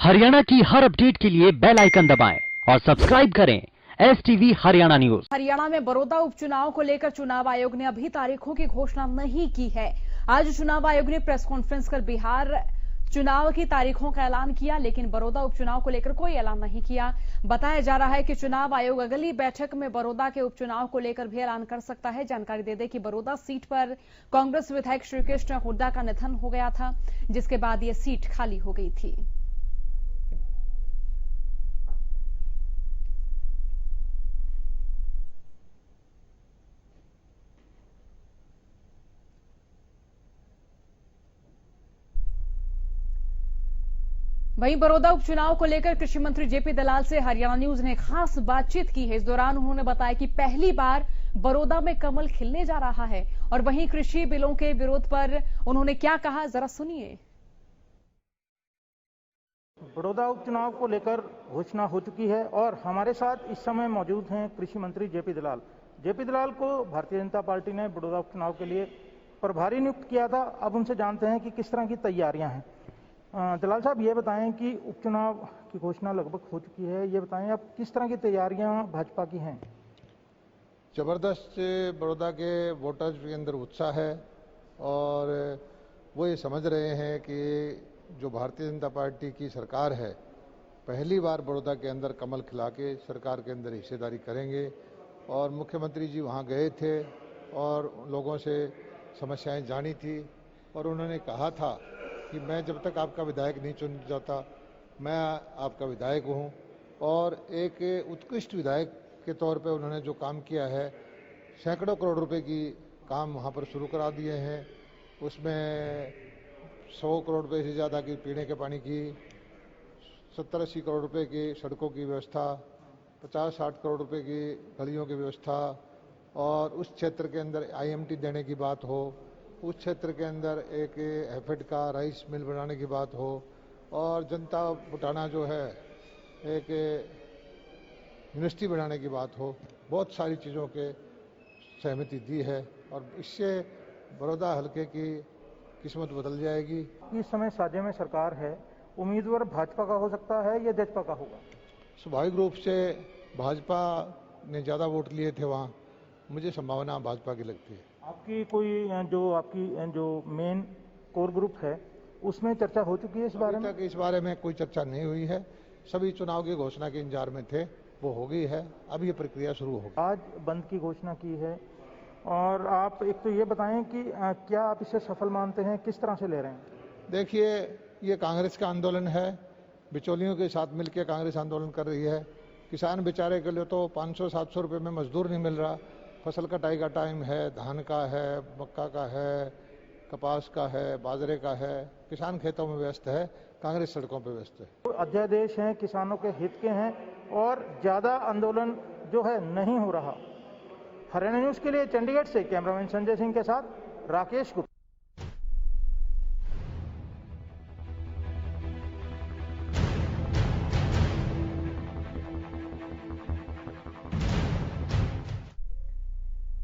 हरियाणा की हर अपडेट के लिए बेल आइकन दबाएं और सब्सक्राइब करें STV हरियाणा न्यूज। हरियाणा में बड़ौदा उपचुनाव को लेकर चुनाव आयोग ने अभी तारीखों की घोषणा नहीं की है। आज चुनाव आयोग ने प्रेस कॉन्फ्रेंस कर बिहार चुनाव की तारीखों का ऐलान किया, लेकिन बड़ौदा उपचुनाव को लेकर कोई ऐलान नहीं किया। बताया जा रहा है कि चुनाव आयोग अगली बैठक में बड़ौदा के उपचुनाव को लेकर भी ऐलान कर सकता है। जानकारी दे दें कि बड़ौदा सीट पर कांग्रेस विधायक श्रीकृष्ण हुड्डा का निधन हो गया था, जिसके बाद यह सीट खाली हो गई थी। वहीं बड़ौदा उपचुनाव को लेकर कृषि मंत्री जेपी दलाल से हरियाणा न्यूज ने खास बातचीत की है। इस दौरान उन्होंने बताया कि पहली बार बड़ौदा में कमल खिलने जा रहा है। और वहीं कृषि बिलों के विरोध पर उन्होंने क्या कहा, जरा सुनिए। बड़ौदा उपचुनाव को लेकर घोषणा हो चुकी है और हमारे साथ इस समय मौजूद हैं कृषि मंत्री जेपी दलाल। जेपी दलाल को भारतीय जनता पार्टी ने बड़ौदा उपचुनाव के लिए प्रभारी नियुक्त किया था। अब उनसे जानते हैं कि किस तरह की तैयारियां हैं। दलाल साहब, ये बताएं कि उपचुनाव की घोषणा लगभग हो चुकी है, ये बताएं अब किस तरह की तैयारियां भाजपा की हैं। जबरदस्त बड़ौदा के वोटर्स के अंदर उत्साह है और वो ये समझ रहे हैं कि जो भारतीय जनता पार्टी की सरकार है, पहली बार बड़ौदा के अंदर कमल खिला के सरकार के अंदर हिस्सेदारी करेंगे। और मुख्यमंत्री जी वहाँ गए थे और लोगों से समस्याएं जानी थी और उन्होंने कहा था कि मैं जब तक आपका विधायक नहीं चुन जाता, मैं आपका विधायक हूँ। और एक उत्कृष्ट विधायक के तौर पे उन्होंने जो काम किया है, सैकड़ों करोड़ रुपए की काम वहाँ पर शुरू करा दिए हैं। उसमें 100 करोड़ रुपए से ज़्यादा की पीने के पानी की, 70-80 करोड़ रुपए की सड़कों की व्यवस्था, 50-60 करोड़ रुपए की गलियों की व्यवस्था, और उस क्षेत्र के अंदर IMT देने की बात हो, उस क्षेत्र के अंदर एक हैफेड का राइस मिल बनाने की बात हो, और जनता बुटाना जो है एक यूनिवर्सिटी बनाने की बात हो, बहुत सारी चीज़ों के सहमति दी है और इससे बड़ौदा हल्के की किस्मत बदल जाएगी। इस समय साझे में सरकार है, उम्मीदवार भाजपा का हो सकता है या जसपा का होगा? स्वाभाविक रूप से भाजपा ने ज़्यादा वोट लिए थे वहाँ, मुझे संभावना भाजपा की लगती है। आपकी आपकी जो मेन कोर ग्रुप है उसमें चर्चा हो चुकी है इस बारे में? इस बारे में कोई चर्चा नहीं हुई है। सभी चुनाव की घोषणा के इंतजार में थे, वो हो गई है। अब ये प्रक्रिया शुरू होगी। आज बंद की घोषणा की है और आप एक तो ये बताएं कि क्या आप इसे सफल मानते हैं, किस तरह से ले रहे हैं? देखिए, ये कांग्रेस का आंदोलन है, बिचौलियों के साथ मिलकर कांग्रेस आंदोलन कर रही है। किसान बेचारे के लिए तो 500-700 रुपये में मजदूर नहीं मिल रहा। फसल कटाई का टाइम है, धान का है, मक्का का है, कपास का है, बाजरे का है। किसान खेतों में व्यस्त है, कांग्रेस सड़कों पर व्यस्त है। अध्यादेश हैं, किसानों के हित के हैं और ज्यादा आंदोलन जो है नहीं हो रहा। हरियाणा न्यूज के लिए चंडीगढ़ से कैमरामैन संजय सिंह के साथ राकेश गुप्ता।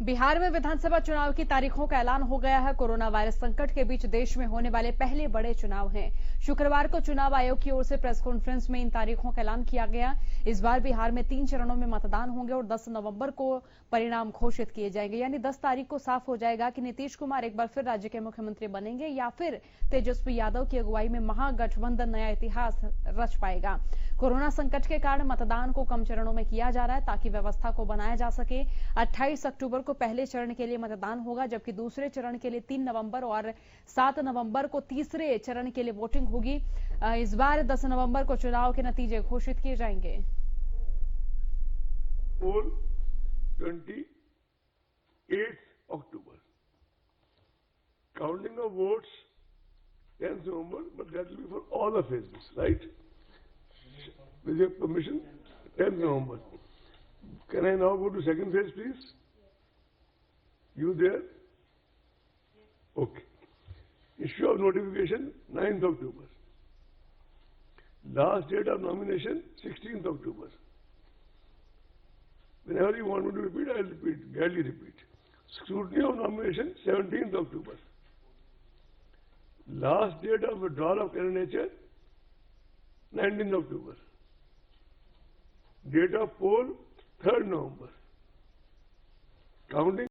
बिहार में विधानसभा चुनाव की तारीखों का ऐलान हो गया है। कोरोना वायरस संकट के बीच देश में होने वाले पहले बड़े चुनाव हैं। शुक्रवार को चुनाव आयोग की ओर से प्रेस कॉन्फ्रेंस में इन तारीखों का ऐलान किया गया। इस बार बिहार में 3 चरणों में मतदान होंगे और 10 नवंबर को परिणाम घोषित किए जाएंगे। यानी 10 तारीख को साफ हो जाएगा कि नीतीश कुमार एक बार फिर राज्य के मुख्यमंत्री बनेंगे या फिर तेजस्वी यादव की अगुवाई में महागठबंधन नया इतिहास रच पाएगा। कोरोना संकट के कारण मतदान को कम चरणों में किया जा रहा है ताकि व्यवस्था को बनाया जा सके। 28 अक्टूबर को पहले चरण के लिए मतदान होगा, जबकि दूसरे चरण के लिए 3 नवंबर और 7 नवंबर को तीसरे चरण के लिए वोटिंग होगी। इस बार 10 नवंबर को चुनाव के नतीजे घोषित किए जाएंगे। 28 October. Counting of votes 10th November, but that will be for all the phases, right? With your permission, 10th November. Can I now go to second phase, please? You there? Okay. Issue of notification 9th October. Last date of nomination 16th October. Whenever you want me to repeat, I will repeat, gladly repeat. Scrutiny of nomination 17th October. Last date of withdrawal of candidature 19th October. Date of poll 3rd November. Counting